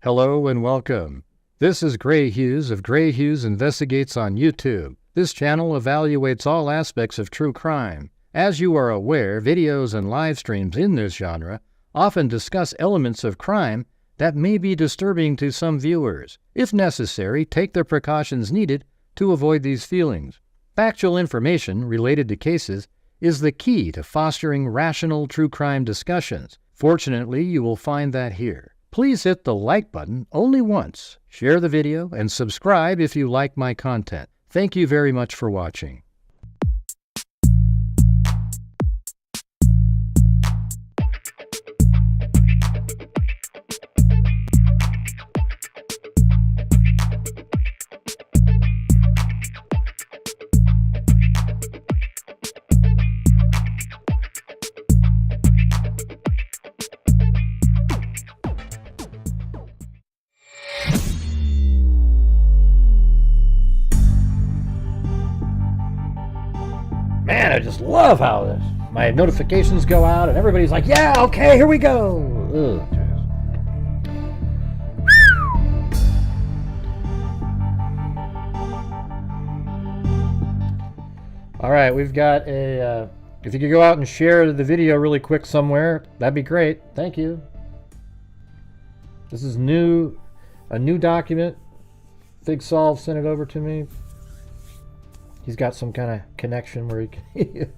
Hello and welcome. This is Grant Hughes of Grant Hughes Investigates on YouTube. This channel evaluates all aspects of true crime. As you are aware, videos and live streams in this genre often discuss elements of crime that may be disturbing to some viewers. If necessary, take the precautions needed to avoid these feelings. Factual information related to cases is the key to fostering rational true crime discussions. Fortunately, you will find that here. Please hit the like button only once, share the video, and subscribe if you like my content. Thank you very much for watching. Man, I just love how my notifications go out and everybody's like, yeah, okay, here we go. Ugh, all right, we've got a, if you could go out and share the video really quick somewhere, that'd be great. Thank you. This is a new document. Fig Solve sent it over to me. He's got some kind of connection where he can...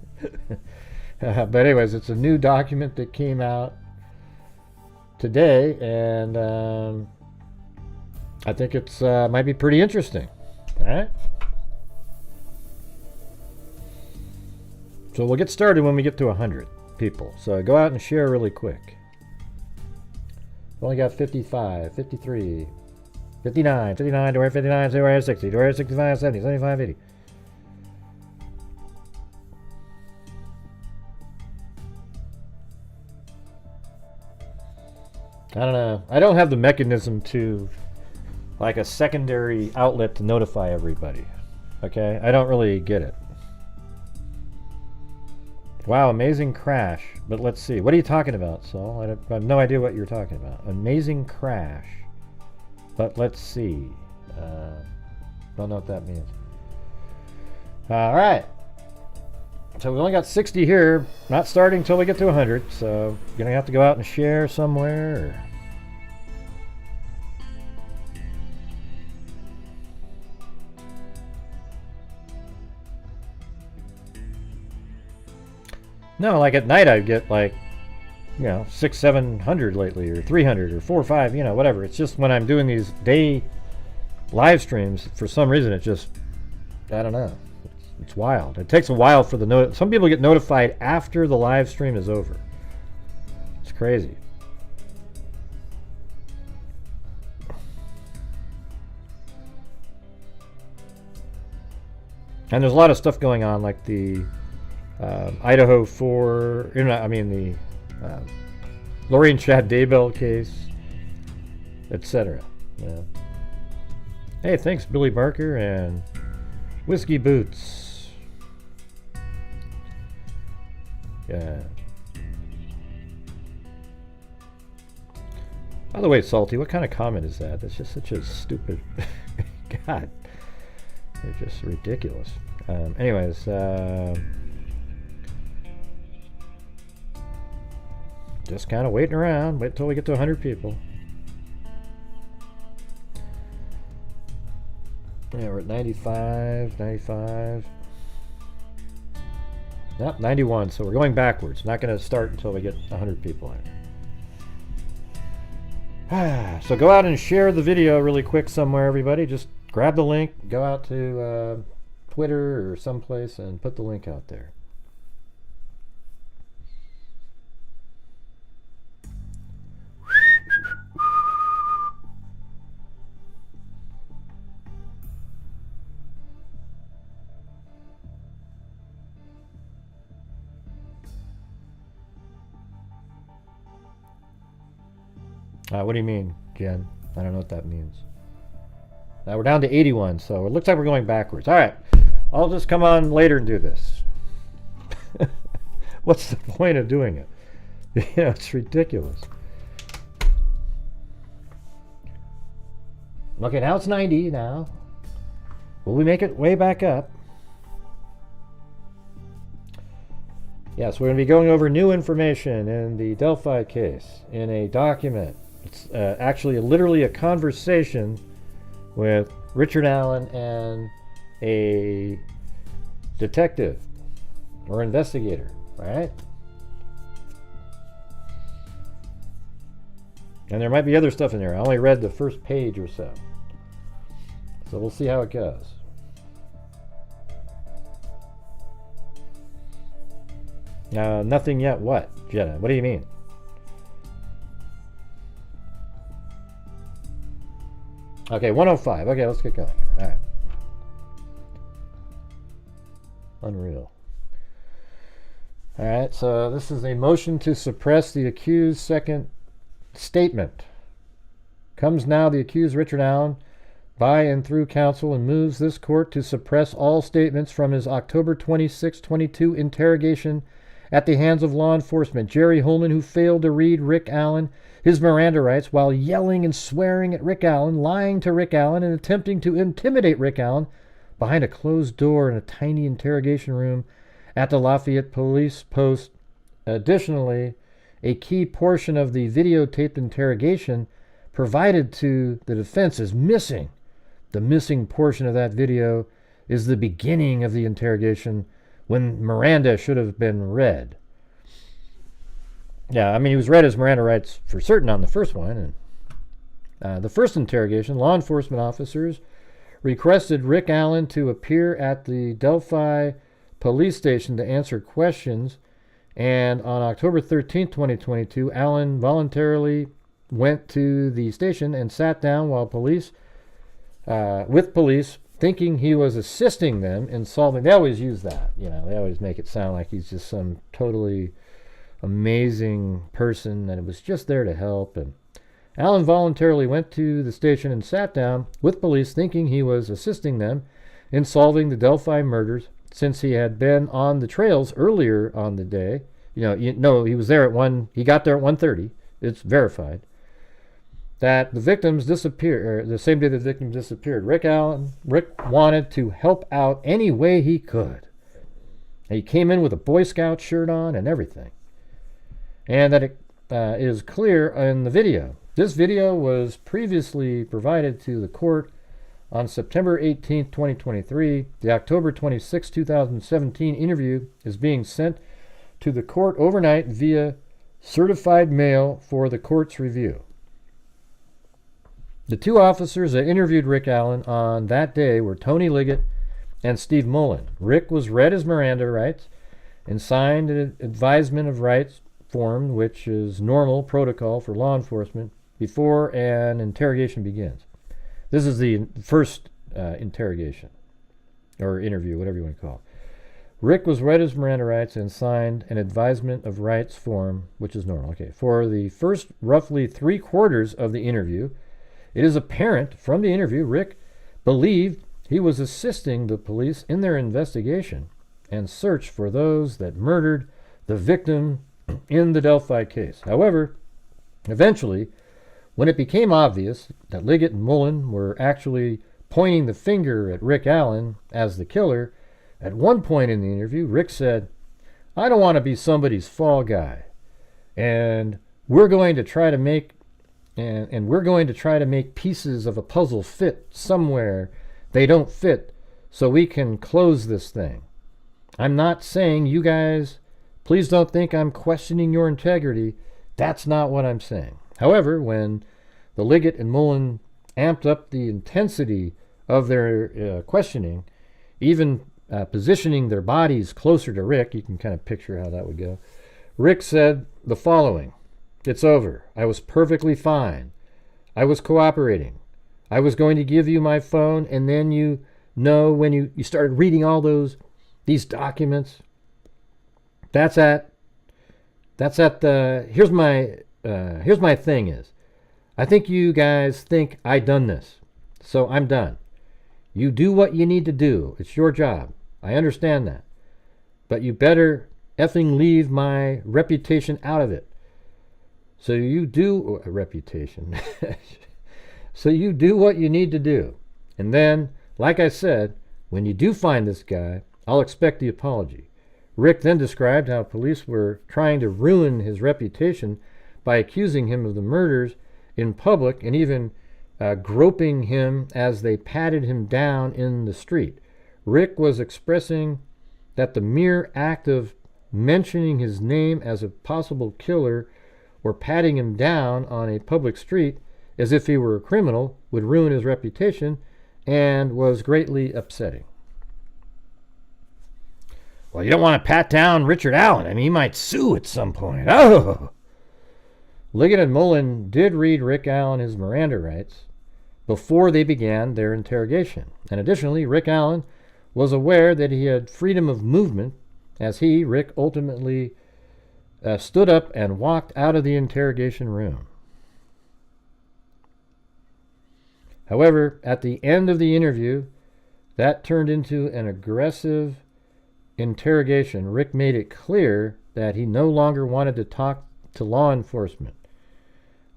but anyways, it's a new document that came out today, and I think it's might be pretty interesting. All right? So we'll get started when we get to 100 people. So go out and share really quick. Only got 55, 53, 59, 59, 59, 60, 65, 70, 75, 80. I don't know. I don't have the mechanism to, like, a secondary outlet to notify everybody. Okay? I don't really get it. Wow, amazing crash. But let's see. What are you talking about, Saul? I have no idea what you're talking about. Amazing crash. But let's see. Don't know what that means. Alright. So we only got 60 here. Not starting until we get to 100. So you're going to have to go out and share somewhere. Or... No, like at night I get like, you know, 600, 700 lately, or 300, or 4 or 5, you know, whatever. It's just when I'm doing these day live streams, for some reason it just, I don't know. It's wild. It takes a while for the some people get notified after the live stream is over. It's crazy. And there's a lot of stuff going on, like the Idaho 4, the Lorraine Chad Daybell case, etc. Yeah. Hey, thanks Billy Barker and Whiskey Boots. Yeah. By the way, Salty, what kind of comment is that? That's just such a stupid... God. They're just ridiculous. Anyways, just kind of waiting around. Wait until we get to 100 people. Yeah, we're at 95, 95. Nope, 91, so we're going backwards. Not going to start until we get 100 people in. So go out and share the video really quick somewhere, everybody. Just grab the link, go out to Twitter or someplace and put the link out there. What do you mean, Jen? I don't know what that means. Now we're down to 81, so it looks like we're going backwards. All right, I'll just come on later and do this. What's the point of doing it? Yeah, it's ridiculous. Okay, now it's 90 now. Will we make it way back up? Yes, we're going to be going over new information in the Delphi case in a document. It's actually literally a conversation with Richard Allen and a detective or investigator, right? And there might be other stuff in there. I only read the first page or so. So we'll see how it goes. Nothing yet. What, Jenna? What do you mean? Okay, 105. Okay, let's get going here. All right. Unreal. All right, so this is a motion to suppress the accused's second statement. Comes now the accused Richard Allen by and through counsel and moves this court to suppress all statements from his October 26, 22 interrogation at the hands of law enforcement. Jerry Holman, who failed to read Rick Allen his Miranda rights while yelling and swearing at Rick Allen, lying to Rick Allen, and attempting to intimidate Rick Allen behind a closed door in a tiny interrogation room at the Lafayette Police Post. Additionally, a key portion of the videotaped interrogation provided to the defense is missing. The missing portion of that video is the beginning of the interrogation when Miranda should have been read. Yeah, I mean, he was read his Miranda rights for certain on the first one. And the first interrogation, law enforcement officers requested Rick Allen to appear at the Delphi police station to answer questions. And on October 13, 2022, Allen voluntarily went to the station and sat down while with police, thinking he was assisting them in solving. They always use that, you know. They always make it sound like he's just some totally amazing person that was just there to help. And Allen voluntarily went to the station and sat down with police, thinking he was assisting them in solving the Delphi murders, since he had been on the trails earlier on the day. You know, he was there at 1. He got there at 1:30. It's verified that the victims disappeared, the same day the victims disappeared. Rick wanted to help out any way he could. He came in with a Boy Scout shirt on and everything. And that it is clear in the video. This video was previously provided to the court on September 18, 2023. The October 26, 2017 interview is being sent to the court overnight via certified mail for the court's review. The two officers that interviewed Rick Allen on that day were Tony Liggett and Steve Mullen. Rick was read his Miranda rights and signed an advisement of rights form, which is normal protocol for law enforcement before an interrogation begins. This is the first interrogation or interview, whatever you want to call it. Rick was read his Miranda rights and signed an advisement of rights form, which is normal. Okay, for the first roughly 3/4 of the interview, it is apparent from the interview Rick believed he was assisting the police in their investigation and search for those that murdered the victim in the Delphi case. However, eventually, when it became obvious that Liggett and Mullen were actually pointing the finger at Rick Allen as the killer, at one point in the interview, Rick said, "I don't want to be somebody's fall guy, and we're going to try to make pieces of a puzzle fit somewhere they don't fit so we can close this thing. I'm not saying you guys, please don't think I'm questioning your integrity. That's not what I'm saying." However, when the Liggett and Mullen amped up the intensity of their questioning, even positioning their bodies closer to Rick, you can kind of picture how that would go, Rick said the following: "It's over. I was perfectly fine. I was cooperating. I was going to give you my phone, and then when you started reading all these documents, here's my thing is, I think you guys think I done this, so I'm done. You do what you need to do. It's your job. I understand that. But you better effing leave my reputation out of it. So you do a reputation." So you do what you need to do. And then, like I said, when you do find this guy, I'll expect the apology. Rick then described how police were trying to ruin his reputation by accusing him of the murders in public and even groping him as they patted him down in the street. Rick was expressing that the mere act of mentioning his name as a possible killer or patting him down on a public street as if he were a criminal would ruin his reputation and was greatly upsetting. Well, you don't want to pat down Richard Allen. I mean, he might sue at some point. Oh! Liggett and Mullen did read Rick Allen his Miranda rights before they began their interrogation. And additionally, Rick Allen was aware that he had freedom of movement as he, Rick, ultimately stood up and walked out of the interrogation room. However, at the end of the interview, that turned into an aggressive interrogation. Rick made it clear that he no longer wanted to talk to law enforcement.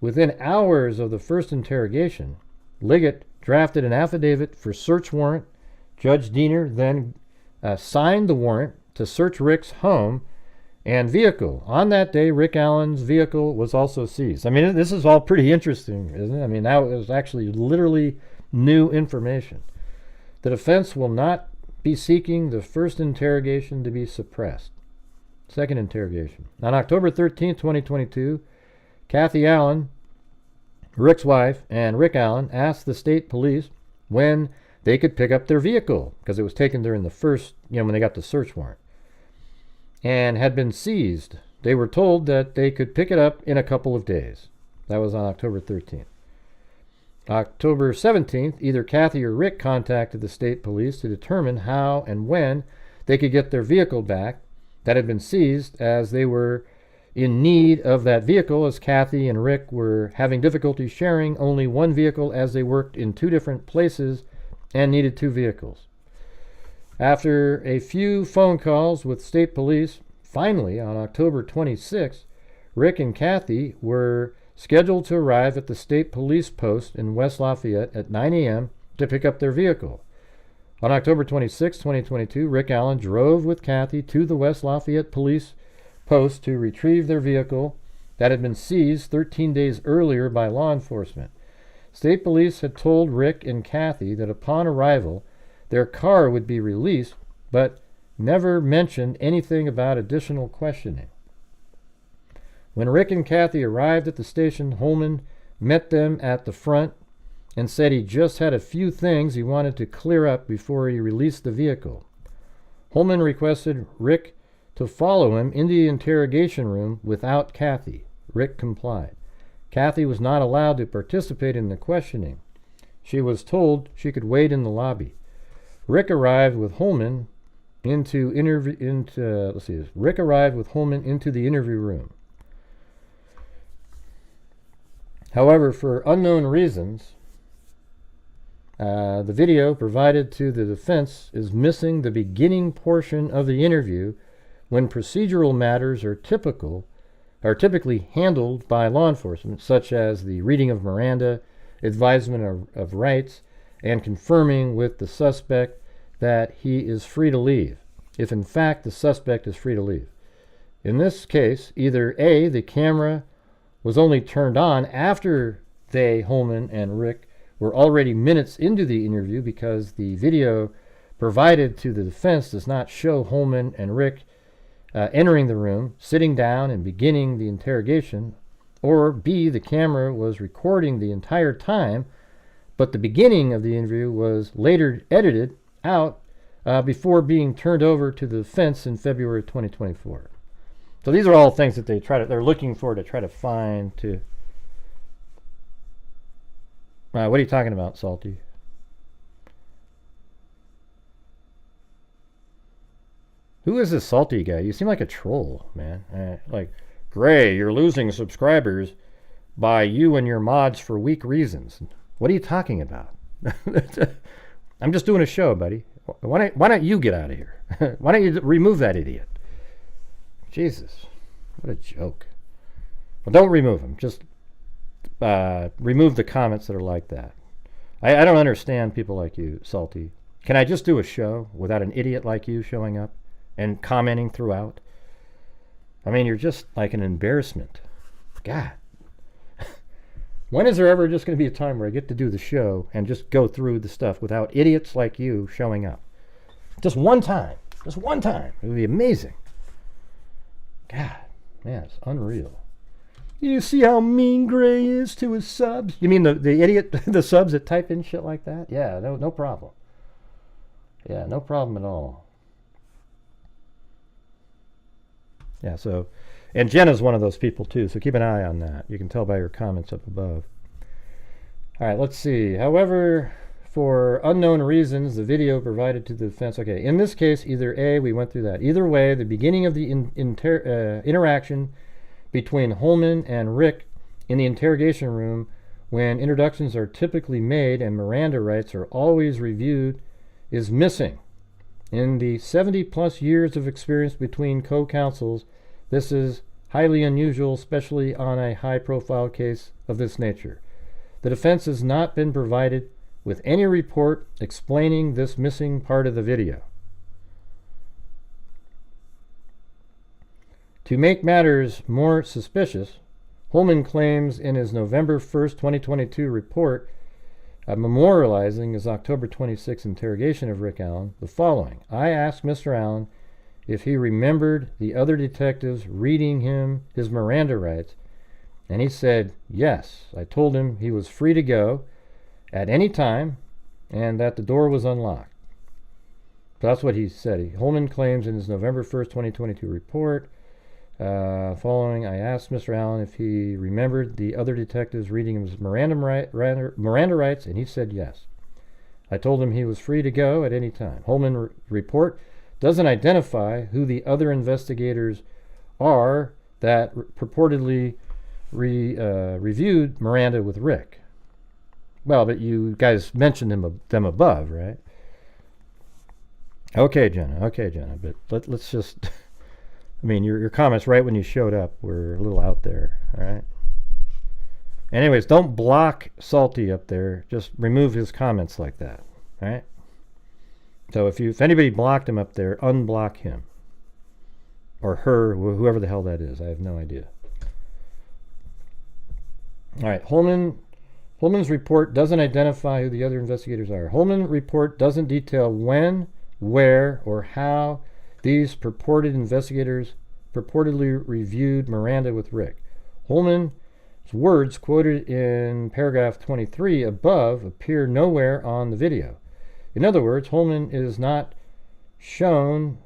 Within hours of the first interrogation, Liggett drafted an affidavit for search warrant. Judge Diener then signed the warrant to search Rick's home and vehicle. On that day, Rick Allen's vehicle was also seized. I mean, this is all pretty interesting, isn't it? I mean, that was actually literally new information. The defense will not be seeking the first interrogation to be suppressed. Second interrogation. On October 13, 2022, Kathy Allen, Rick's wife, and Rick Allen asked the state police when they could pick up their vehicle, because it was taken during the first, when they got the search warrant, and had been seized. They were told that they could pick it up in a couple of days. That was on October 13th. October 17th, either Kathy or Rick contacted the state police to determine how and when they could get their vehicle back that had been seized, as they were in need of that vehicle, as Kathy and Rick were having difficulty sharing only one vehicle as they worked in two different places and needed two vehicles. After a few phone calls with state police, finally on October 26th, Rick and Kathy were scheduled to arrive at the state police post in West Lafayette at 9 a.m. to pick up their vehicle. On October 26, 2022, Rick Allen drove with Kathy to the West Lafayette police post to retrieve their vehicle that had been seized 13 days earlier by law enforcement. State police had told Rick and Kathy that upon arrival, their car would be released, but never mentioned anything about additional questioning. When Rick and Kathy arrived at the station, Holman met them at the front and said he just had a few things he wanted to clear up before he released the vehicle. Holman requested Rick to follow him in the interrogation room without Kathy. Rick complied. Kathy was not allowed to participate in the questioning. She was told she could wait in the lobby. Rick arrived with Holman into the interview room. However, for unknown reasons, the video provided to the defense is missing the beginning portion of the interview, when procedural matters are typically handled by law enforcement, such as the reading of Miranda, advisement of rights, and confirming with the suspect that he is free to leave, if in fact the suspect is free to leave. In this case, either A, the camera was only turned on after they, Holman and Rick, were already minutes into the interview, because the video provided to the defense does not show Holman and Rick entering the room, sitting down, and beginning the interrogation, or B, the camera was recording the entire time, but the beginning of the interview was later edited out before being turned over to the defense in February 2024. So these are all things that they're looking for to try to find to. What are you talking about, Salty? Who is this Salty guy? You seem like a troll, man. Like, Gray, you're losing subscribers by you and your mods for weak reasons. What are you talking about? I'm just doing a show, buddy. Why don't you get out of here? Why don't you remove that idiot? Jesus, what a joke. Well, don't remove him. Just remove the comments that are like that. I don't understand people like you, Salty. Can I just do a show without an idiot like you showing up and commenting throughout? I mean, you're just like an embarrassment. God. When is there ever just going to be a time where I get to do the show and just go through the stuff without idiots like you showing up? Just one time. Just one time. It would be amazing. God, man, it's unreal. You see how mean Gray is to his subs? You mean the idiot, the subs that type in shit like that? Yeah, no problem. Yeah, no problem at all. Yeah, so, and Jenna's one of those people too, so keep an eye on that. You can tell by her comments up above. All right, let's see. However, for unknown reasons, the video provided to the defense. Okay, in this case, either A, we went through that. Either way, the beginning of the interaction between Holman and Rick in the interrogation room, when introductions are typically made and Miranda rights are always reviewed, is missing. In the 70-plus years of experience between co-counsels, this is highly unusual, especially on a high-profile case of this nature. The defense has not been provided with any report explaining this missing part of the video. To make matters more suspicious, Holman claims in his November 1st, 2022 report, memorializing his October 26th interrogation of Rick Allen, the following. I asked Mr. Allen if he remembered the other detectives reading him his Miranda rights, and he said yes. I told him he was free to go at any time and that the door was unlocked. So that's what he said. Holman claims in his November 1st, 2022 report, following, I asked Mr. Allen if he remembered the other detectives reading him his Miranda rights, and he said yes. I told him he was free to go at any time. Holman report doesn't identify who the other investigators are that purportedly reviewed Miranda with Rick. Well, but you guys mentioned them above, right? Okay, Jenna, but let's just... I mean, your comments right when you showed up were a little out there, all right? Anyways, don't block Salty up there. Just remove his comments like that, all right? So if anybody blocked him up there, unblock him. Or her, whoever the hell that is. I have no idea. All right, Holman's report doesn't identify who the other investigators are. Holman's report doesn't detail when, where, or how these purported investigators purportedly reviewed Miranda with Rick. Holman's words quoted in paragraph 23 above appear nowhere on the video. In other words, Holman is not shown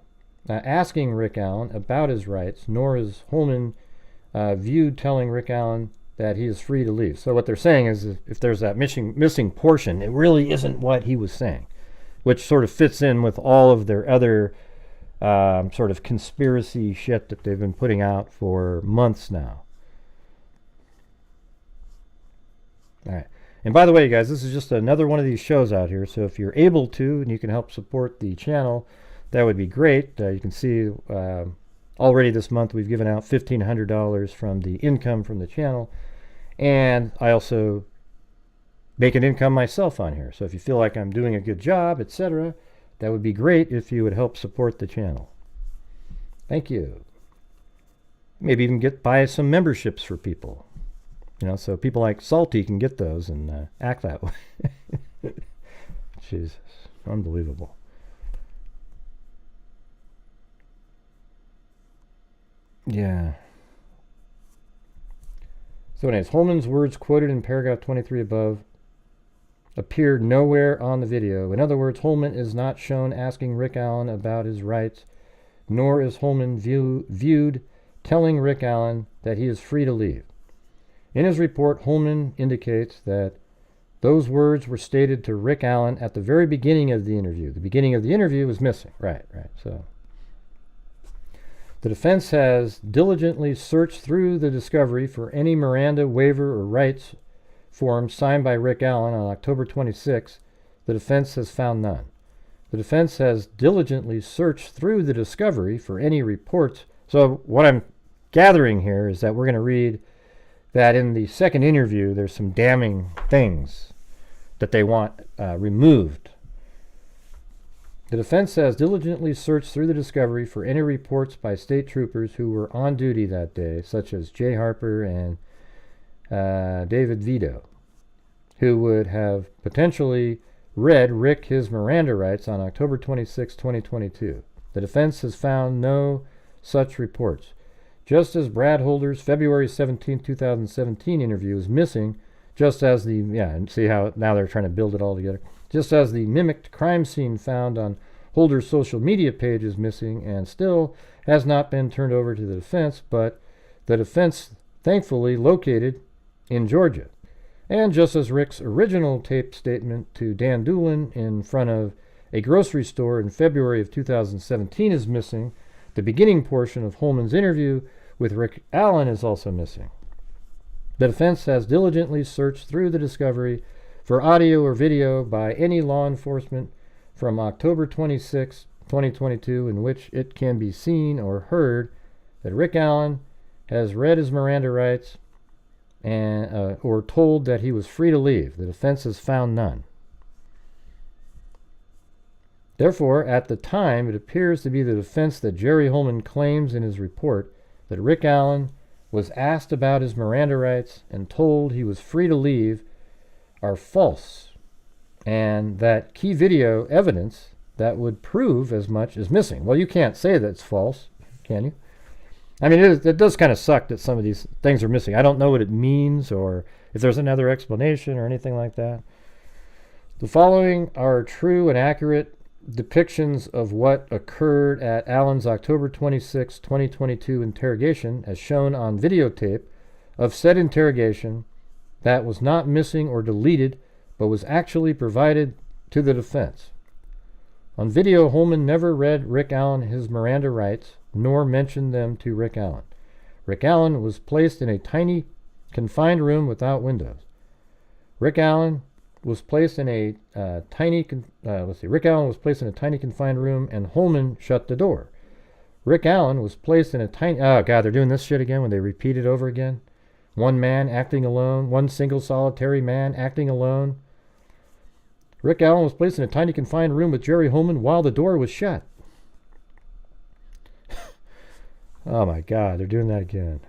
asking Rick Allen about his rights, nor is Holman viewed telling Rick Allen that he is free to leave. So what they're saying is if there's that missing portion, it really isn't what he was saying, which sort of fits in with all of their other sort of conspiracy shit that they've been putting out for months now. All right. And by the way, guys, this is just another one of these shows out here. So if you're able to and you can help support the channel, that would be great. You can see already this month we've given out $1,500 from the income from the channel. And I also make an income myself on here. So if you feel like I'm doing a good job, etc., that would be great if you would help support the channel. Thank you. Maybe even buy some memberships for people. You know, so people like Salty can get those and act that way. Jesus, unbelievable. Yeah. So anyways, Holman's words quoted in paragraph 23 above appeared nowhere on the video. In other words, Holman is not shown asking Rick Allen about his rights, nor is Holman viewed telling Rick Allen that he is free to leave. In his report, Holman indicates that those words were stated to Rick Allen at the very beginning of the interview. The beginning of the interview was missing. Right. So the defense has diligently searched through the discovery for any Miranda waiver or rights form signed by Rick Allen on October 26. The defense has found none. The defense has diligently searched through the discovery for any reports. So what I'm gathering here is that we're going to read that in the second interview there's some damning things that they want removed. The defense has diligently searched through the discovery for any reports by state troopers who were on duty that day, such as Jay Harper and David Vito, who would have potentially read Rick his Miranda rights on October 26, 2022. The defense has found no such reports. Just as Brad Holder's February 17, 2017 interview is missing, just as the, and see how now they're trying to build it all together. Just as the mimicked crime scene found on Holder's social media page is missing and still has not been turned over to the defense, but the defense thankfully located in Georgia. And just as Rick's original taped statement to Dan Doolin in front of a grocery store in February of 2017 is missing, the beginning portion of Holman's interview with Rick Allen is also missing. The defense has diligently searched through the discovery for audio or video by any law enforcement from October 26, 2022, in which it can be seen or heard that Rick Allen has read his Miranda rights and or told that he was free to leave. The defense has found none. Therefore, at the time, it appears to be the defense that Jerry Holman claims in his report that Rick Allen was asked about his Miranda rights and told he was free to leave are false, and that key video evidence that would prove as much is missing. Well, you can't say that it's false, can you? I mean, it does kind of suck that some of these things are missing. I don't know what it means or if there's another explanation or anything like that. The following are true and accurate depictions of what occurred at Allen's October 26, 2022 interrogation, as shown on videotape of said interrogation that was not missing or deleted, but was actually provided to the defense. On video, Holman never read Rick Allen his Miranda rights, nor mentioned them to Rick Allen. Rick Allen was placed in a tiny, confined room without windows. Rick Allen was placed in a tiny confined room, and Holman shut the door. Rick Allen was placed in a tiny, oh God, they're doing this shit again when they repeat it over again. One man acting alone, one single solitary man acting alone. Rick Allen was placed in a tiny confined room with Jerry Holman while the door was shut. Oh my God, they're doing that again.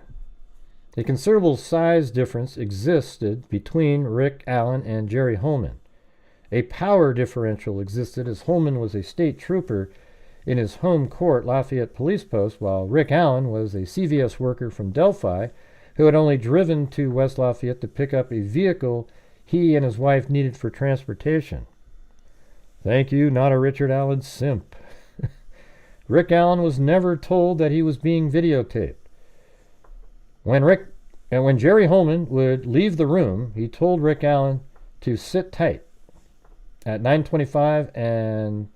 A considerable size difference existed between Rick Allen and Jerry Holman. A power differential existed as Holman was a state trooper in his home court Lafayette Police Post, while Rick Allen was a CVS worker from Delphi who had only driven to West Lafayette to pick up a vehicle he and his wife needed for transportation. Thank you, not a Richard Allen simp. Rick Allen was never told that he was being videotaped. When Jerry Holman would leave the room, he told Rick Allen to sit tight at 9:25 and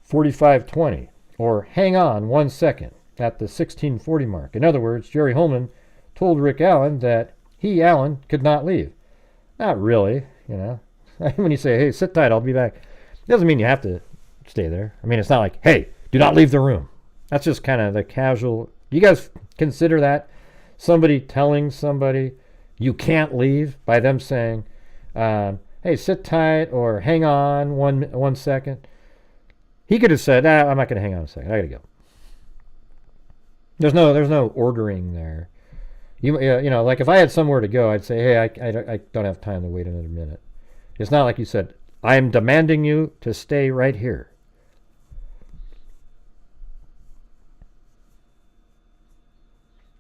45:20, or hang on 1 second at the 16:40 mark. In other words, Jerry Holman told Rick Allen that he, Allen, could not leave. Not really, you know. When you say, hey, sit tight, I'll be back, it doesn't mean you have to stay there. I mean, it's not like, hey, do not leave the room. That's just kind of the casual. You guys consider that somebody telling somebody you can't leave by them saying, hey, sit tight or hang on one second? He could have said, I'm not going to hang on a second. I got to go. There's no ordering there. You know, like if I had somewhere to go, I'd say, hey, I don't have time to wait another minute. It's not like you said, I'm demanding you to stay right here.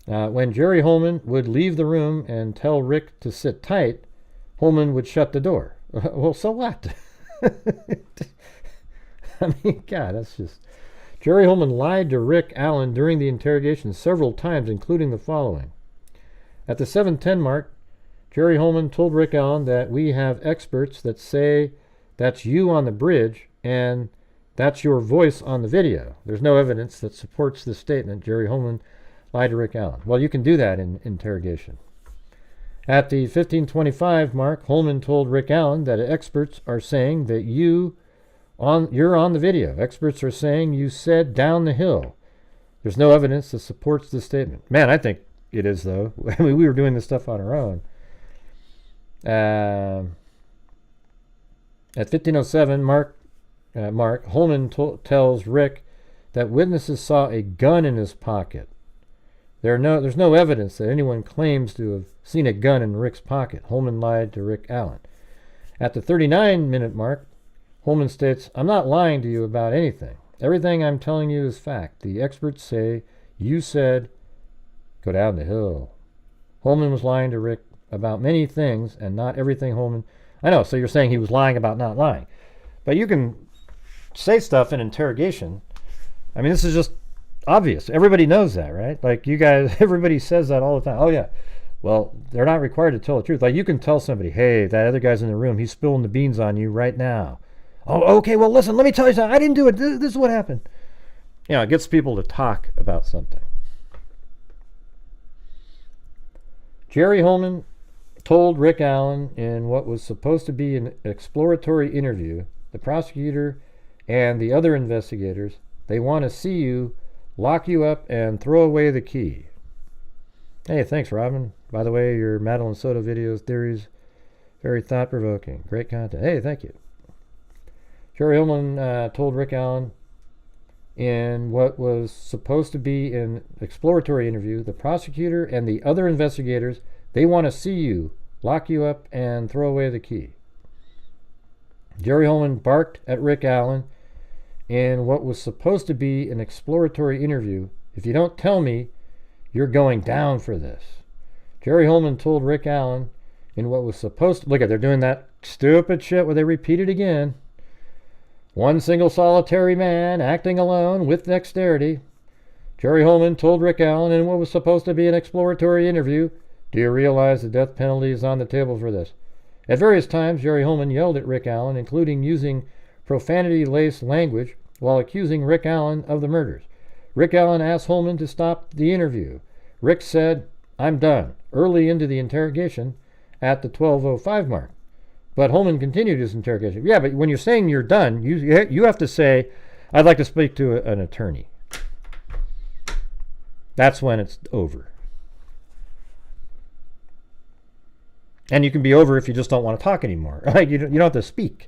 When Jerry Holman would leave the room and tell Rick to sit tight, Holman would shut the door. Well, so what? I mean, God, that's just... Jerry Holman lied to Rick Allen during the interrogation several times, including the following. At the 7:10 mark, Jerry Holman told Rick Allen that we have experts that say that's you on the bridge and that's your voice on the video. There's no evidence that supports this statement. Jerry Holman lied to Rick Allen. Well, you can do that in interrogation. At the 15:25 mark, Holman told Rick Allen that experts are saying that you're on the video. Experts are saying you said down the hill. There's no evidence that supports this statement. Man, I think it is, though. I mean, we were doing this stuff on our own. At 15:07, Mark Holman tells Rick that witnesses saw a gun in his pocket. There's no evidence that anyone claims to have seen a gun in Rick's pocket. Holman lied to Rick Allen. At the 39-minute mark, Holman states, "I'm not lying to you about anything. Everything I'm telling you is fact. The experts say you said go down the hill." Holman was lying to Rick about many things, and not everything Holman... I know, so you're saying he was lying about not lying. But you can say stuff in interrogation. I mean, this is just obvious. Everybody knows that, right? Like, you guys, everybody says that all the time. Oh, yeah. Well, they're not required to tell the truth. Like, you can tell somebody, hey, that other guy's in the room. He's spilling the beans on you right now. Oh, okay, well, listen, let me tell you something. I didn't do it. This is what happened. You know, it gets people to talk about something. Jerry Holman told Rick Allen in what was supposed to be an exploratory interview, the prosecutor and the other investigators, they want to see you, lock you up, and throw away the key. Hey, thanks, Robin. By the way, your Madeline Soto videos, theories, very thought-provoking. Great content. Hey, thank you. Jerry Holman told Rick Allen in what was supposed to be an exploratory interview, the prosecutor and the other investigators, they want to see you, lock you up, and throw away the key. Jerry Holman barked at Rick Allen in what was supposed to be an exploratory interview. If you don't tell me, you're going down for this. Jerry Holman told Rick Allen in what was supposed to... Look at, they're doing that stupid shit where they repeat it again. One single solitary man acting alone with dexterity. Jerry Holman told Rick Allen in what was supposed to be an exploratory interview, do you realize the death penalty is on the table for this? At various times, Jerry Holman yelled at Rick Allen, including using profanity-laced language while accusing Rick Allen of the murders. Rick Allen asked Holman to stop the interview. Rick said, I'm done, early into the interrogation at the 12:05 mark. But Holman continued his interrogation. Yeah, but when you're saying you're done, you have to say, I'd like to speak to an attorney. That's when it's over. And you can be over if you just don't want to talk anymore. Like, you don't have to speak.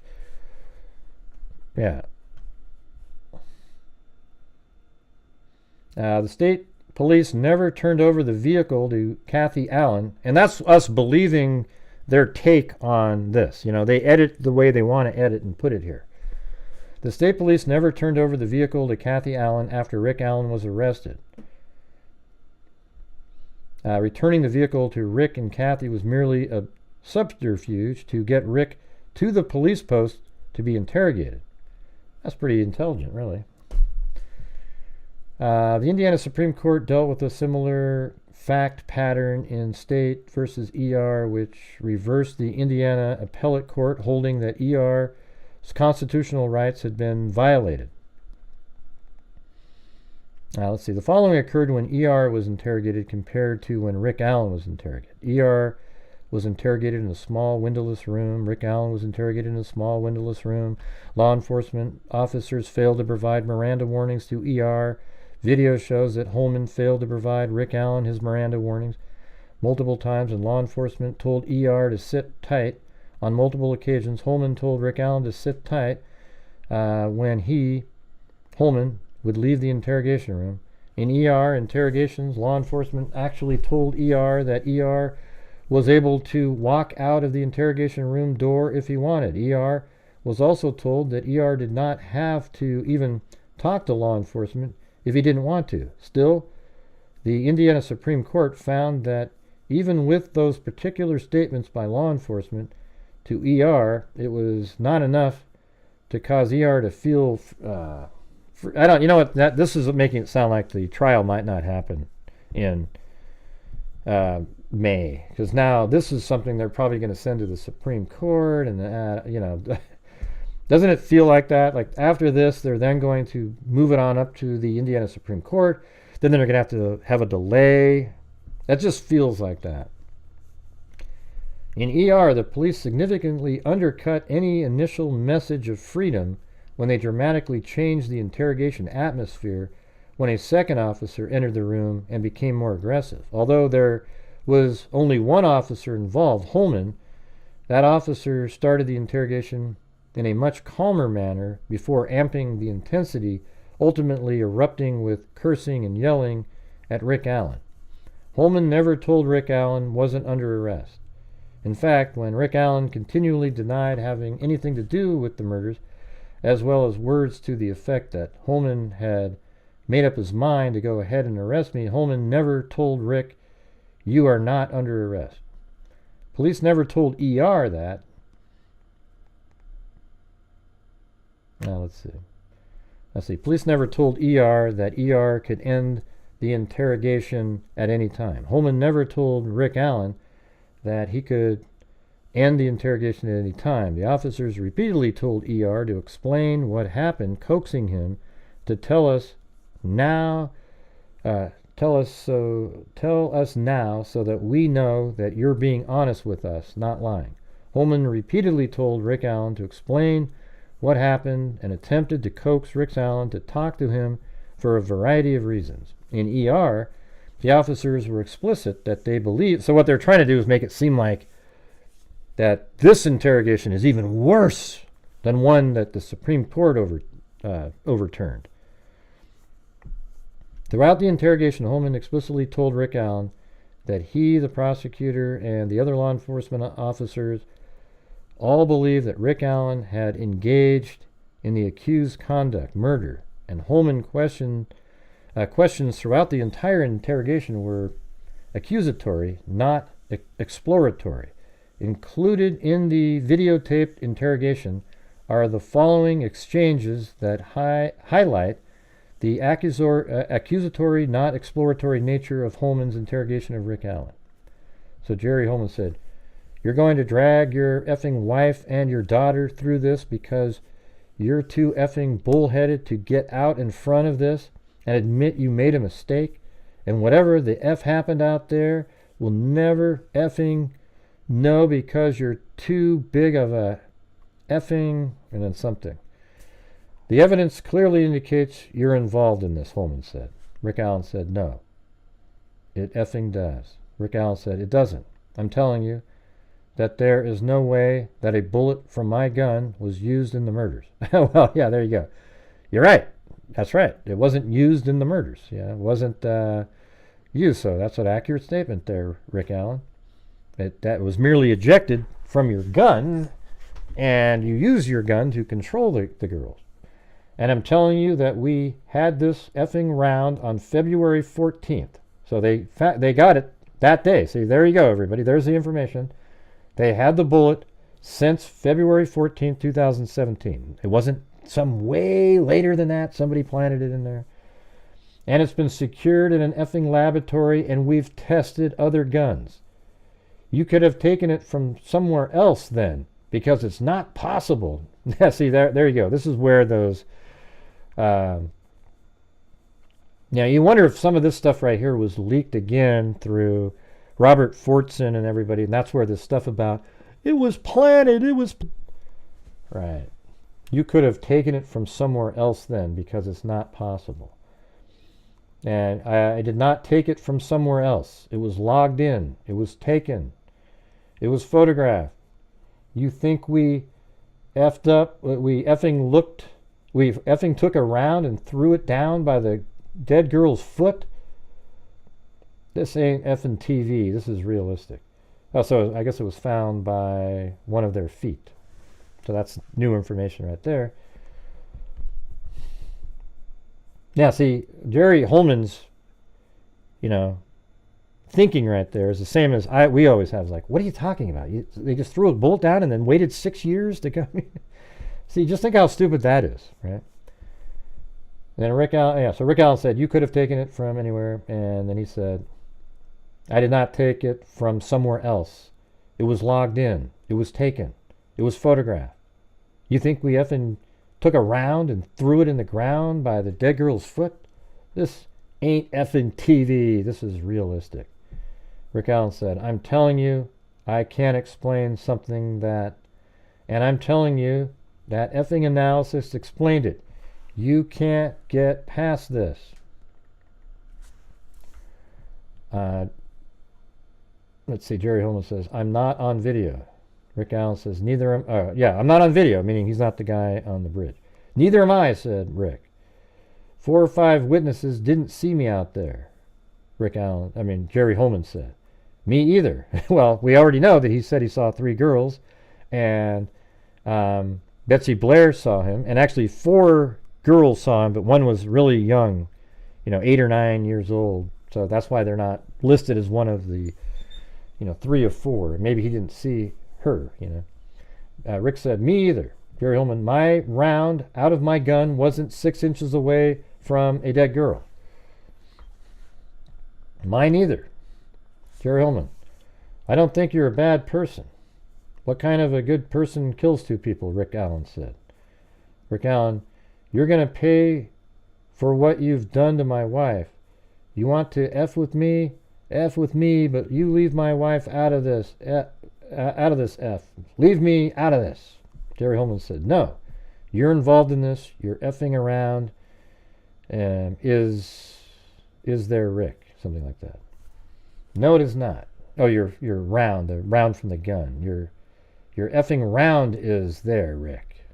Yeah. The state police never turned over the vehicle to Kathy Allen, and that's us believing their take on this. You know, they edit the way they want to edit and put it here. The state police never turned over the vehicle to Kathy Allen after Rick Allen was arrested. Returning the vehicle to Rick and Kathy was merely a subterfuge to get Rick to the police post to be interrogated. That's pretty intelligent, really. The Indiana Supreme Court dealt with a similar fact pattern in State versus ER, which reversed the Indiana Appellate Court, holding that ER's constitutional rights had been violated. Let's see. The following occurred when ER was interrogated compared to when Rick Allen was interrogated. ER was interrogated in a small windowless room. Rick Allen was interrogated in a small windowless room. Law enforcement officers failed to provide Miranda warnings to ER. Video shows that Holman failed to provide Rick Allen his Miranda warnings multiple times, and law enforcement told ER to sit tight. On multiple occasions, Holman told Rick Allen to sit tight when Holman, would leave the interrogation room. In ER interrogations, law enforcement actually told ER that ER was able to walk out of the interrogation room door if he wanted. ER was also told that ER did not have to even talk to law enforcement if he didn't want to. Still, the Indiana Supreme Court found that even with those particular statements by law enforcement to ER, it was not enough to cause ER to feel... you know what, this is making it sound like the trial might not happen in May, because now this is something they're probably going to send to the Supreme Court, and you know, doesn't it feel like that? Like after this, they're then going to move it on up to the Indiana Supreme Court, then they're going to have a delay. That just feels like that. In ER, the police significantly undercut any initial message of freedom when they dramatically changed the interrogation atmosphere when a second officer entered the room and became more aggressive. Although there was only one officer involved, Holman, that officer started the interrogation in a much calmer manner before amping the intensity, ultimately erupting with cursing and yelling at Rick Allen. Holman never told Rick Allen wasn't under arrest. In fact, when Rick Allen continually denied having anything to do with the murders, as well as words to the effect that Holman had made up his mind to go ahead and arrest me, Holman never told Rick, "You are not under arrest." Police never told ER that. Now let's see. Police never told ER that ER could end the interrogation at any time. Holman never told Rick Allen that he could end the interrogation at any time. The officers repeatedly told ER to explain what happened, coaxing him to tell us now, tell us now so that we know that you're being honest with us, not lying. Holman repeatedly told Rick Allen to explain what happened and attempted to coax Rick Allen to talk to him for a variety of reasons. In ER, the officers were explicit that they believed, so what they're trying to do is make it seem like that this interrogation is even worse than one that the Supreme Court overturned. Throughout the interrogation, Holman explicitly told Rick Allen that he, the prosecutor, and the other law enforcement officers all believed that Rick Allen had engaged in the accused conduct, murder, and Holman questions throughout the entire interrogation were accusatory, not exploratory. Included in the videotaped interrogation are the following exchanges that highlight the accusatory, not exploratory nature of Holman's interrogation of Rick Allen. So Jerry Holman said, "You're going to drag your effing wife and your daughter through this because you're too effing bullheaded to get out in front of this and admit you made a mistake, and whatever the F happened out there will never effing know because you're too big of a effing," and then something. "The evidence clearly indicates you're involved in this," Holman said. Rick Allen said, "No, it effing does." Rick Allen said, "It doesn't. I'm telling you that there is no way that a bullet from my gun was used in the murders." Well, yeah, there you go. You're right. That's right. It wasn't used in the murders. Yeah, it wasn't used. So that's an accurate statement there, Rick Allen. That was merely ejected from your gun, and you use your gun to control the girls. And I'm telling you that we had this effing round on February 14th. So they got it that day. See, there you go, everybody. There's the information. They had the bullet since February 14th, 2017. It wasn't some way later than that. Somebody planted it in there. And it's been secured in an effing laboratory, and we've tested other guns. You could have taken it from somewhere else then, because it's not possible. See, there you go. This is where those... now, you wonder if some of this stuff right here was leaked again through Robert Fortson and everybody, and that's where this stuff about, it was planted, it was... Right. You could have taken it from somewhere else then, because it's not possible. And I did not take it from somewhere else. It was logged in. It was taken. It was photographed. You think we effed up? We effing took a round and threw it down by the dead girl's foot? This ain't effing TV. This is realistic. Oh, so I guess it was found by one of their feet. So that's new information right there. Now, see, Jerry Holman's, thinking right there is the same as we always have. Like, what are you talking about? They just threw a bullet down and then waited 6 years to come. See, just think how stupid that is, right? And then Rick Allen said, you could have taken it from anywhere. And then he said, I did not take it from somewhere else. It was logged in. It was taken. It was photographed. You think we effing took a round and threw it in the ground by the dead girl's foot? This ain't effing TV. This is realistic. Rick Allen said, I'm telling you, I can't explain something that, and I'm telling you that effing analysis explained it. You can't get past this. Let's see, Jerry Holman says, I'm not on video. Rick Allen says, neither am yeah, I'm not on video, meaning he's not the guy on the bridge. Neither am I, said Rick. 4 or 5 witnesses didn't see me out there, Jerry Holman said. Me either. Well, we already know that he said he saw 3 girls, and Betsy Blair saw him, and actually 4 girls saw him, but one was really young, 8 or 9 years old. So that's why they're not listed as one of the, 3 of 4. Maybe he didn't see her, Rick said, me either. Jerry Holman, my round out of my gun wasn't 6 inches away from a dead girl. Mine either. Jerry Holman, I don't think you're a bad person. What kind of a good person kills 2 people, Rick Allen said. Rick Allen, you're going to pay for what you've done to my wife. You want to F with me, but you leave my wife out of this, out of this F. Leave me out of this. Jerry Holman said, no, you're involved in this. You're effing around. Is there, Rick? Something like that. No, it is not. Oh, your round, the round from the gun. Your effing round is there, Rick.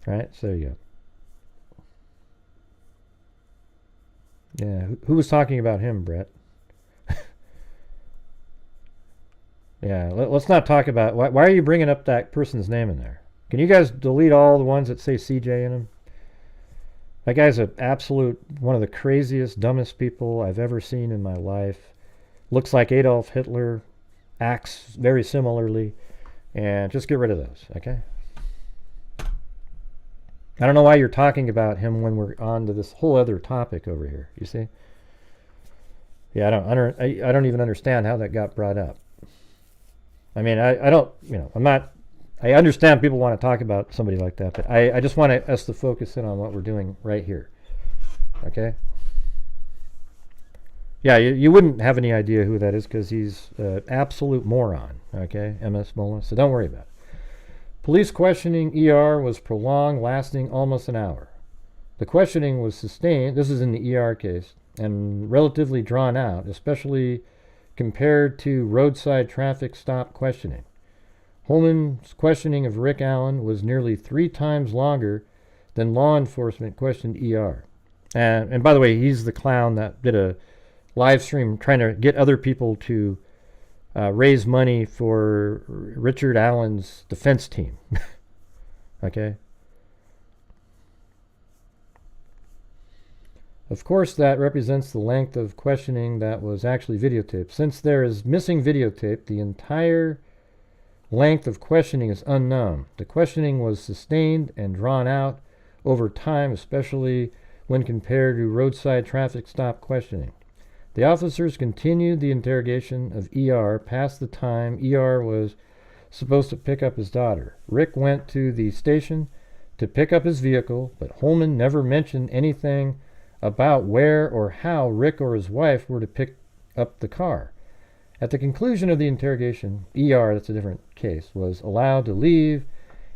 Right? So there you go. Yeah, who was talking about him, Brett? Yeah, let's not talk about... Why are you bringing up that person's name in there? Can you guys delete all the ones that say CJ in them? That guy's an absolute... one of the craziest, dumbest people I've ever seen in my life. Looks like Adolf Hitler. Acts very similarly. And just get rid of those, okay? I don't know why you're talking about him when we're on to this whole other topic over here, you see? Yeah, I don't even understand how that got brought up. I mean, I don't, I'm not, I understand people want to talk about somebody like that, but I just want us to focus in on what we're doing right here. Okay? Yeah, you wouldn't have any idea who that is because he's an absolute moron, okay, MS Mola, so don't worry about it. Police questioning ER was prolonged, lasting almost an hour. The questioning was sustained, this is in the ER case, and relatively drawn out, especially compared to roadside traffic stop questioning. Holman's questioning of Rick Allen was nearly 3 times longer than law enforcement questioned ER. And by the way, he's the clown that did a live stream trying to get other people to raise money for Richard Allen's defense team. Okay? Of course, that represents the length of questioning that was actually videotaped. Since there is missing videotape, the entire length of questioning is unknown. The questioning was sustained and drawn out over time, especially when compared to roadside traffic stop questioning. The officers continued the interrogation of ER past the time ER was supposed to pick up his daughter. Rick went to the station to pick up his vehicle, but Holman never mentioned anything about where or how Rick or his wife were to pick up the car. At the conclusion of the interrogation, ER, that's a different case, was allowed to leave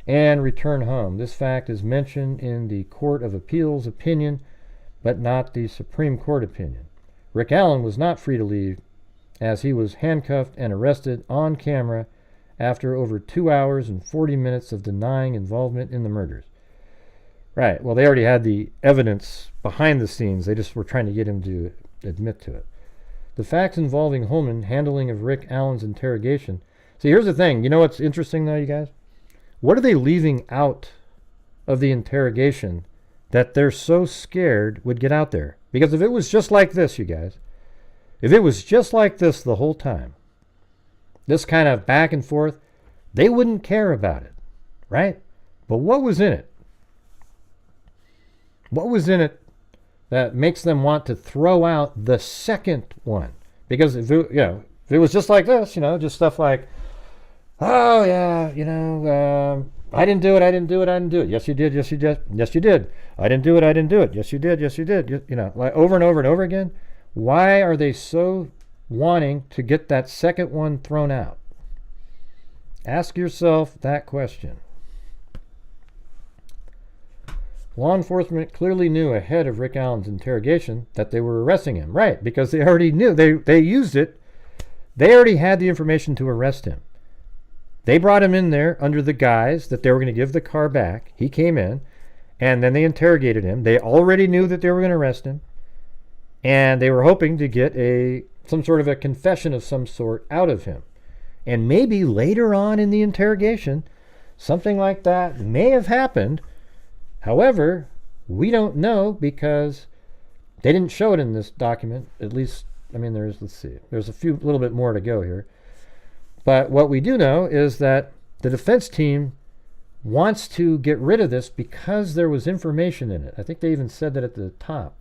and return home. This fact is mentioned in the Court of Appeals opinion, but not the Supreme Court opinion. Rick Allen was not free to leave, as he was handcuffed and arrested on camera after over 2 hours and 40 minutes of denying involvement in the murders. Right, well, they already had the evidence behind the scenes. They just were trying to get him to admit to it. The facts involving Holman handling of Rick Allen's interrogation. See, here's the thing. You know what's interesting, though, you guys? What are they leaving out of the interrogation that they're so scared would get out there? Because if it was just like this, you guys, if it was just like this the whole time, this kind of back and forth, they wouldn't care about it, right? But what was in it? What was in it that makes them want to throw out the second one? Because if it, if it was just like this, just stuff like, oh yeah, I didn't do it, I didn't do it, I didn't do it. Yes, you did, yes, you did, yes, you did. I didn't do it, I didn't do it. Yes, you did, yes, you did. Like over and over and over again. Why are they so wanting to get that second one thrown out? Ask yourself that question. Law enforcement clearly knew ahead of Rick Allen's interrogation that they were arresting him. Right, because they already knew. They used it. They already had the information to arrest him. They brought him in there under the guise that they were going to give the car back. He came in, and then they interrogated him. They already knew that they were going to arrest him, and they were hoping to get some sort of a confession of some sort out of him. And maybe later on in the interrogation, something like that may have happened. However, we don't know because they didn't show it in this document. At least, I mean, let's see. There's a little bit more to go here. But what we do know is that the defense team wants to get rid of this because there was information in it. I think they even said that at the top.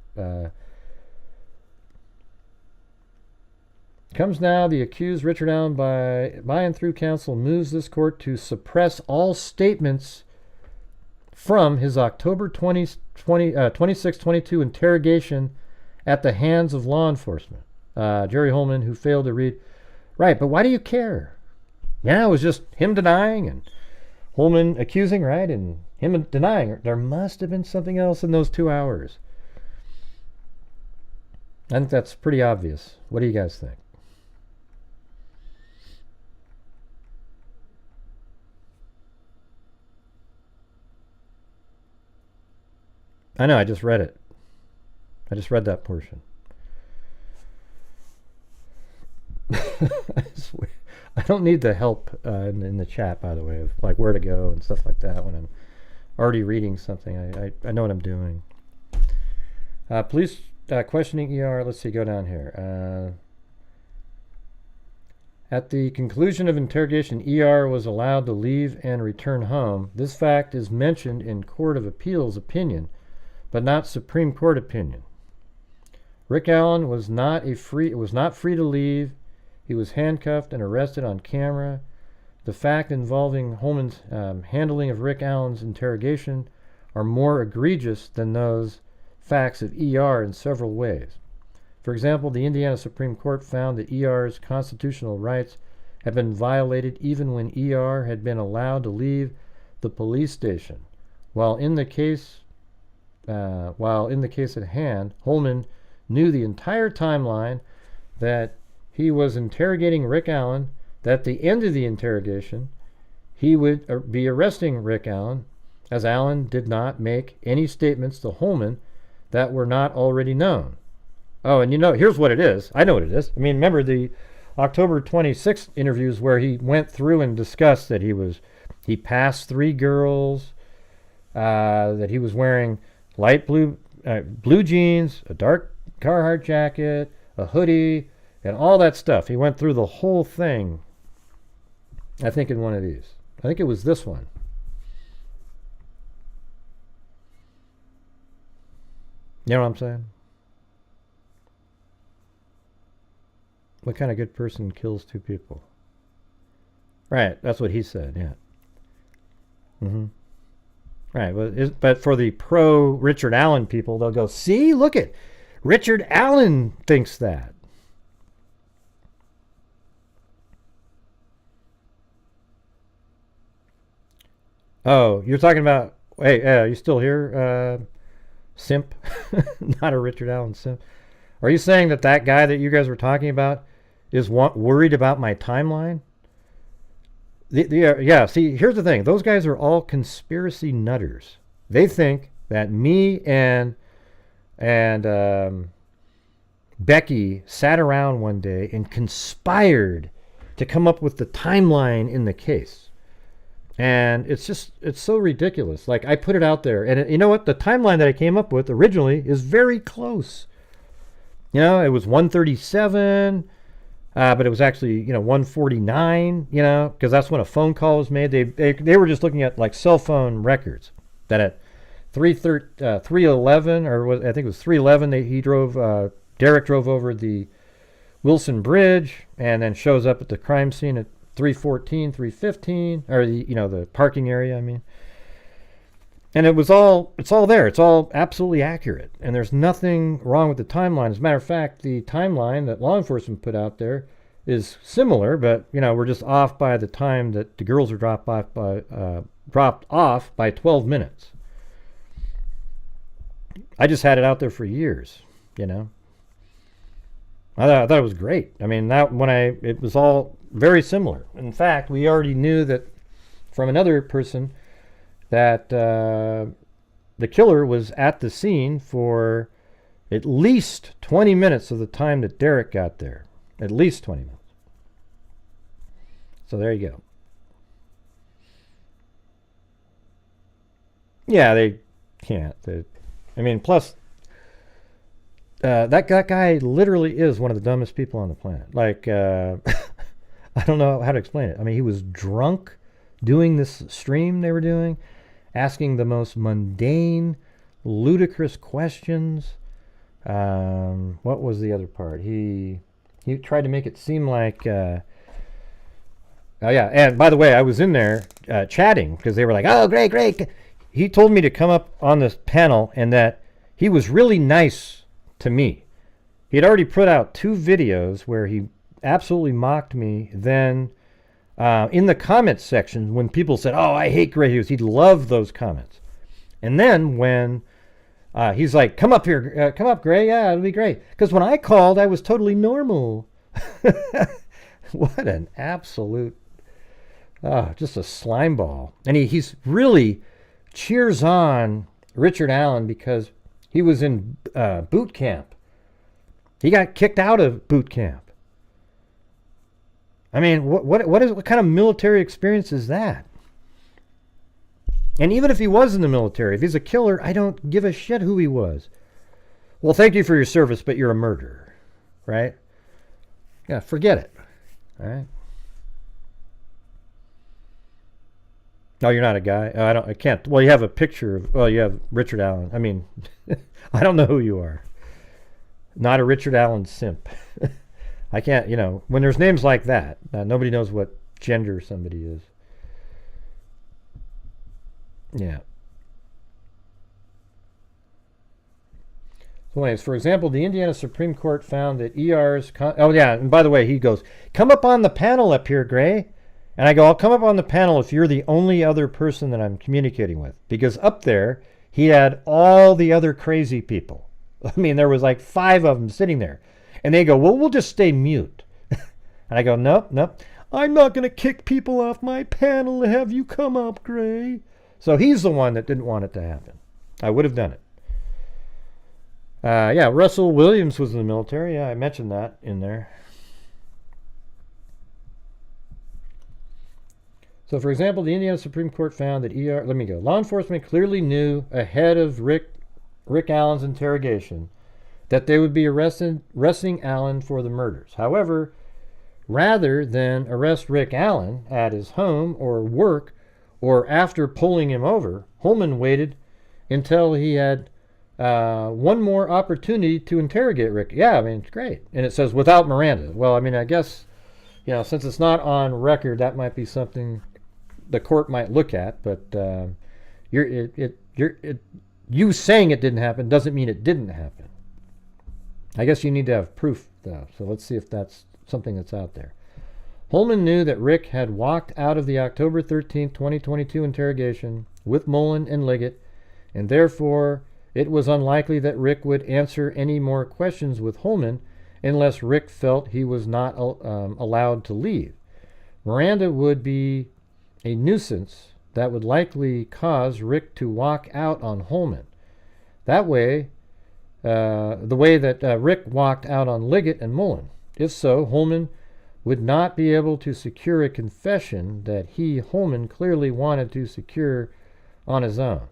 Comes now, the accused Richard Allen by and through counsel moves this court to suppress all statements from his October 26-22 interrogation at the hands of law enforcement. Jerry Holman, who failed to read. Right, but why do you care? Yeah, it was just him denying and Holman accusing, right? And him denying. There must have been something else in those 2 hours. I think that's pretty obvious. What do you guys think? I know, I just read it. I just read that portion. I don't need the help in the chat, by the way, of like where to go and stuff like that when I'm already reading something. I know what I'm doing. Police questioning ER. Let's see, go down here. At the conclusion of interrogation, ER was allowed to leave and return home. This fact is mentioned in Court of Appeals opinion, but not Supreme Court opinion. Rick Allen was not free to leave. He was handcuffed and arrested on camera. The fact involving Holman's handling of Rick Allen's interrogation are more egregious than those facts of ER in several ways. For example, the Indiana Supreme Court found that ER's constitutional rights had been violated even when ER had been allowed to leave the police station. While in the case at hand, Holman knew the entire timeline that he was interrogating Rick Allen, that at the end of the interrogation, he would be arresting Rick Allen, as Allen did not make any statements to Holman that were not already known. Oh, and here's what it is. I know what it is. I mean, remember the October 26th interviews where he went through and discussed that he passed 3 girls, that he was wearing light blue jeans, a dark Carhartt jacket, a hoodie, and all that stuff. He went through the whole thing, I think, in one of these. I think it was this one. You know what I'm saying? What kind of good person kills 2 people? Right, that's what he said, yeah. Right, but for the pro-Richard Allen people, they'll go, see, look it, Richard Allen thinks that. Oh, you're talking about, hey, are you still here, simp? Not a Richard Allen simp. Are you saying that guy that you guys were talking about is worried about my timeline? Yeah, see, here's the thing. Those guys are all conspiracy nutters. They think that me and Becky sat around one day and conspired to come up with the timeline in the case. And it's so ridiculous. Like, I put it out there, and you know what? The timeline that I came up with originally is very close. It was 137, but it was actually, 149, because that's when a phone call was made. They were just looking at, like, cell phone records. That at 311, I think it was 311, Derek drove over the Wilson Bridge and then shows up at the crime scene at 314, 315, or the parking area, I mean. And it's all there. It's all absolutely accurate. And there's nothing wrong with the timeline. As a matter of fact, the timeline that law enforcement put out there is similar, but, we're just off by the time that the girls are dropped off by 12 minutes. I just had it out there for years, you know. I thought it was great. I mean, it was all very similar. In fact, we already knew that from another person that the killer was at the scene for at least 20 minutes of the time that Derek got there. At least 20 minutes. So there you go. Yeah, they can't. Plus, that guy literally is one of the dumbest people on the planet. Like, I don't know how to explain it. I mean, he was drunk doing this stream they were doing, asking the most mundane, ludicrous questions. What was the other part? He tried to make it seem like... Oh, yeah, and by the way, I was in there chatting because they were like, oh, great. He told me to come up on this panel and that he was really nice to me. He had already put out 2 videos where he absolutely mocked me. Then in the comments section, when people said, oh, I hate Grant Hughes, he loved those comments. And then when he's like, come up here, come up, Gray, yeah, it'll be great. Because when I called, I was totally normal. What an absolute... just a slime ball. And he's really cheers on Richard Allen because he was in boot camp. He got kicked out of boot camp. I mean, what kind of military experience is that? And even if he was in the military, if he's a killer, I don't give a shit who he was. Well, thank you for your service, but you're a murderer, right? Yeah, forget it. All right. No, you're not a guy. Oh, I can't. Well, you have a picture of, well, you have Richard Allen. I mean, I don't know who you are. Not a Richard Allen simp. I can't, when there's names like that, nobody knows what gender somebody is. Yeah. So anyways, for example, the Indiana Supreme Court found that ER's... oh, yeah, and by the way, he goes, come up on the panel up here, Gray. And I go, I'll come up on the panel if you're the only other person that I'm communicating with. Because up there, he had all the other crazy people. I mean, there was like 5 of them sitting there. And they go, well, we'll just stay mute. And I go, nope. I'm not going to kick people off my panel to have you come up, Gray. So he's the one that didn't want it to happen. I would have done it. Yeah, Russell Williams was in the military. Yeah, I mentioned that in there. So, for example, the Indiana Supreme Court found that law enforcement clearly knew ahead of Rick Allen's interrogation that they would be arresting Allen for the murders. However, rather than arrest Rick Allen at his home or work or after pulling him over, Holman waited until he had one more opportunity to interrogate Rick. Yeah, I mean, it's great. And it says without Miranda. Well, I mean, I guess, since it's not on record, that might be something the court might look at, but you saying it didn't happen doesn't mean it didn't happen. I guess you need to have proof, though. So let's see if that's something that's out there. Holman knew that Rick had walked out of the October 13, 2022 interrogation with Mullen and Liggett, and therefore it was unlikely that Rick would answer any more questions with Holman unless Rick felt he was not allowed to leave. Miranda would be a nuisance that would likely cause Rick to walk out on Holman. That way, the way that Rick walked out on Liggett and Mullen. If so, Holman would not be able to secure a confession that Holman, clearly wanted to secure on his own.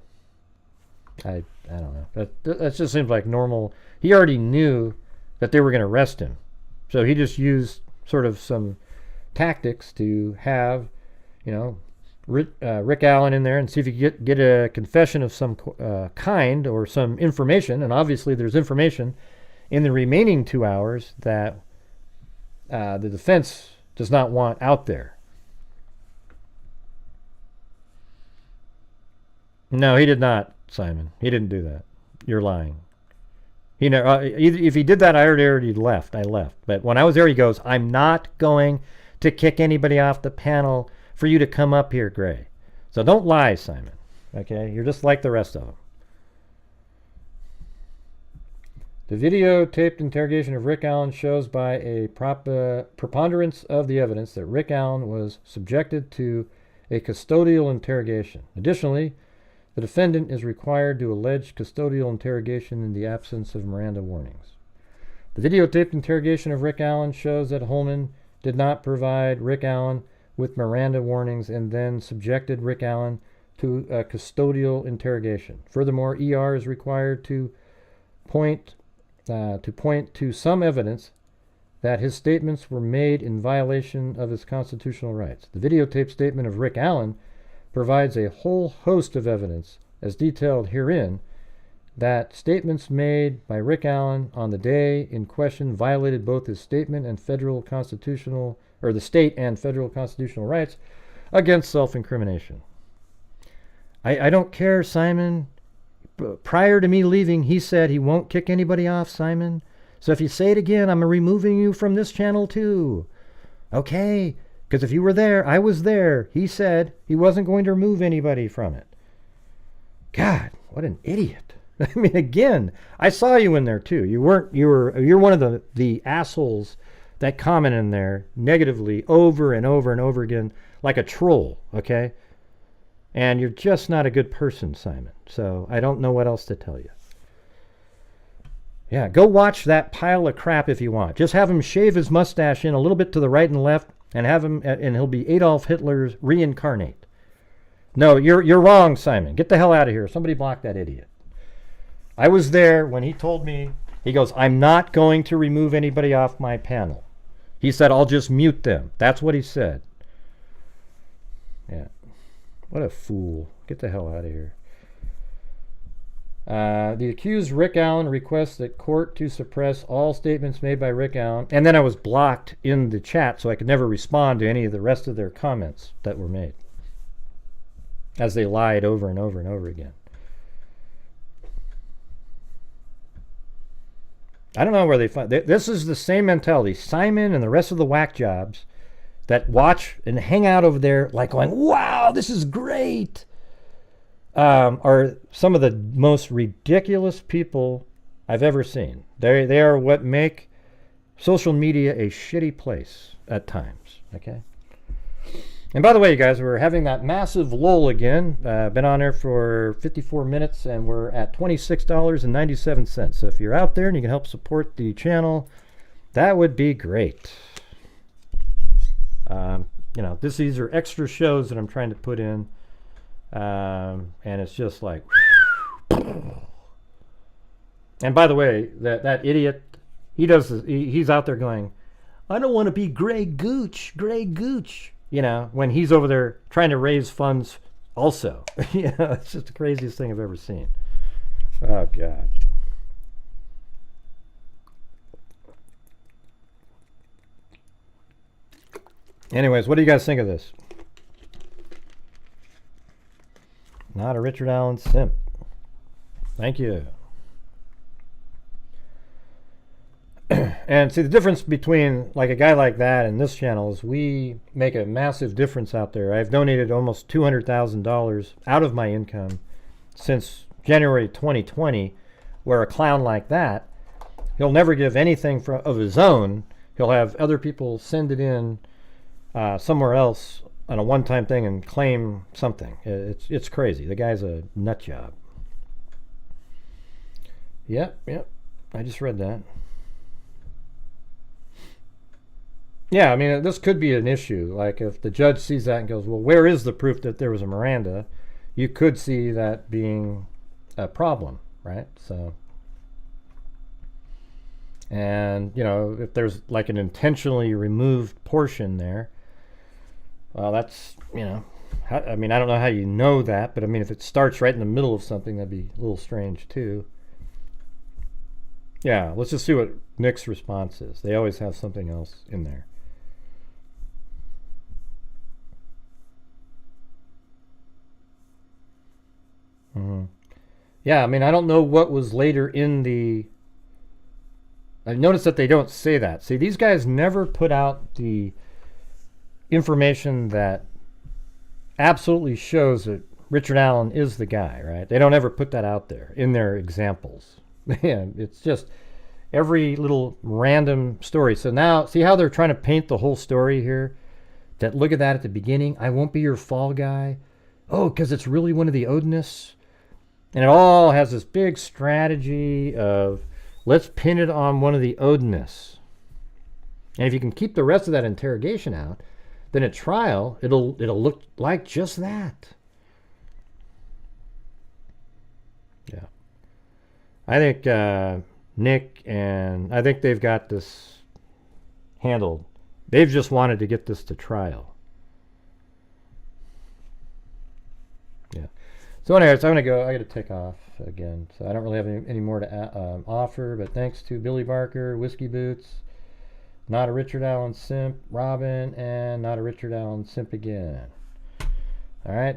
I don't know. That just seems like normal. He already knew that they were going to arrest him. So he just used sort of some tactics to have, Rick Allen in there and see if he could get a confession of some kind or some information. And obviously there's information in the remaining 2 hours that the defense does not want out there. No, he did not, Simon. He didn't do that. You're lying. If he did that, I already left. I left. But when I was there, he goes, I'm not going to kick anybody off the panel for you to come up here, Gray. So don't lie, Simon. Okay? You're just like the rest of them. The videotaped interrogation of Rick Allen shows by a preponderance of the evidence that Rick Allen was subjected to a custodial interrogation. Additionally, the defendant is required to allege custodial interrogation in the absence of Miranda warnings. The videotaped interrogation of Rick Allen shows that Holman did not provide Rick Allen with Miranda warnings and then subjected Rick Allen to a custodial interrogation. Furthermore, ER is required to point to some evidence that his statements were made in violation of his constitutional rights. The videotaped statement of Rick Allen provides a whole host of evidence, as detailed herein, that statements made by Rick Allen on the day in question violated both his statement and the state and federal constitutional rights against self-incrimination. I don't care, Simon. Prior to me leaving, he said he won't kick anybody off, Simon. So if you say it again, I'm removing you from this channel too. Okay? Because if you were there, I was there. He said he wasn't going to remove anybody from it. God, what an idiot. I mean, again, I saw you in there too. You're one of the assholes that comment in there negatively over and over and over again like a troll, okay? And you're just not a good person, Simon. So I don't know what else to tell you. Yeah, go watch that pile of crap if you want. Just have him shave his mustache in a little bit to the right and left and and he'll be Adolf Hitler's reincarnate. No, you're wrong, Simon. Get the hell out of here. Somebody block that idiot. I was there when he told me, he goes, I'm not going to remove anybody off my panel. He said, I'll just mute them. That's what he said. Yeah. What a fool. Get the hell out of here. The accused Rick Allen requests that court to suppress all statements made by Rick Allen. And then I was blocked in the chat, so I could never respond to any of the rest of their comments that were made, as they lied over and over and over again. I don't know where they find this. Is the same mentality. Simon and the rest of the whack jobs that watch and hang out over there like going, wow, this is great, are some of the most ridiculous people I've ever seen. They are what make social media a shitty place at times, okay? And by the way, you guys, we're having that massive lull again. Been on there for 54 minutes, and we're at $26.97. So if you're out there and you can help support the channel, that would be great. These are extra shows that I'm trying to put in, and it's just like. And by the way, that idiot, he's out there going, I don't want to be Grey Gooch. When he's over there trying to raise funds also. It's just the craziest thing I've ever seen. Oh, God. Anyways, what do you guys think of this? Not a Richard Allen simp. Thank you. And see, the difference between like a guy like that and this channel is we make a massive difference out there. I've donated almost $200,000 out of my income since January 2020, where a clown like that, he'll never give anything of his own. He'll have other people send it in somewhere else on a one-time thing and claim something. It's crazy. The guy's a nut job. Yep. I just read that. Yeah, I mean, this could be an issue. Like if the judge sees that and goes, well, where is the proof that there was a Miranda? You could see that being a problem, right? So, and, if there's like an intentionally removed portion there, well, that's, I mean, I don't know how you know that, but I mean, if it starts right in the middle of something, that'd be a little strange too. Yeah, let's just see what Nick's response is. They always have something else in there. Yeah, I mean, I don't know what was later in the... I noticed that they don't say that. See, these guys never put out the information that absolutely shows that Richard Allen is the guy, right? They don't ever put that out there in their examples. Man, it's just... every little random story. So now, see how they're trying to paint the whole story here? That look at that at the beginning. I won't be your fall guy. Oh, because it's really one of the Odinists. And it all has this big strategy of let's pin it on one of the Odinists. And if you can keep the rest of that interrogation out, then at trial, it'll look like just that. Yeah. I think Nick and I think they've got this handled. They've just wanted to get this to trial. Yeah. So anyways, I'm going to go. I got to take off again. So I don't really have any more to offer, but thanks to Billy Barker, Whiskey Boots, Not a Richard Allen Simp, Robin, and Not a Richard Allen Simp again. All right.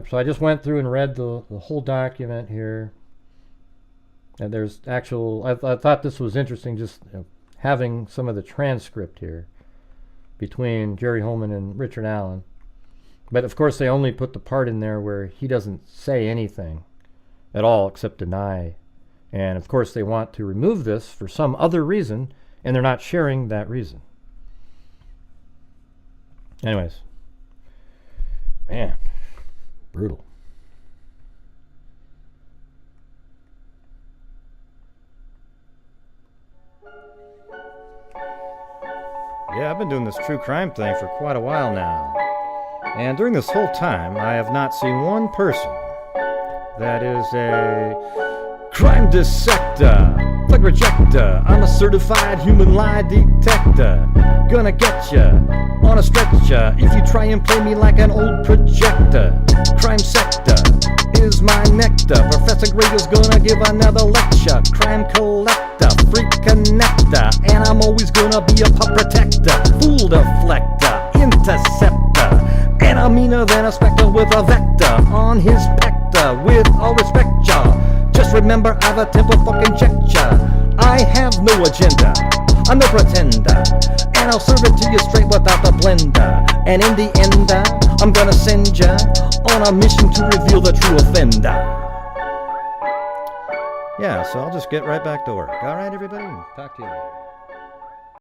So I just went through and read the whole document here. And there's actual, I thought this was interesting, just having some of the transcript here between Jerry Holman and Richard Allen. But of course, they only put the part in there where he doesn't say anything at all except deny. And of course, they want to remove this for some other reason, and they're not sharing that reason. Anyways, man, brutal. Yeah, I've been doing this true crime thing for quite a while now. And during this whole time, I have not seen one person that is a crime dissector, thug rejector. I'm a certified human lie detector. Gonna get ya on a stretcher if you try and play me like an old projector. Crime sector is my nectar. Professor Gray is gonna give another lecture. Crime collector, freak connector, and I'm always gonna be a pup protector. Fool deflector, interceptor, and I'm meaner than a spectre with a vector on his pector. With all respect, y'all, just remember I've a temper fucking check ya. I have no agenda, I'm no pretender, and I'll serve it to you straight without the blender. And in the end, I'm gonna send ya on a mission to reveal the true offender. Yeah, so I'll just get right back to work. All right, everybody? Talk to you later.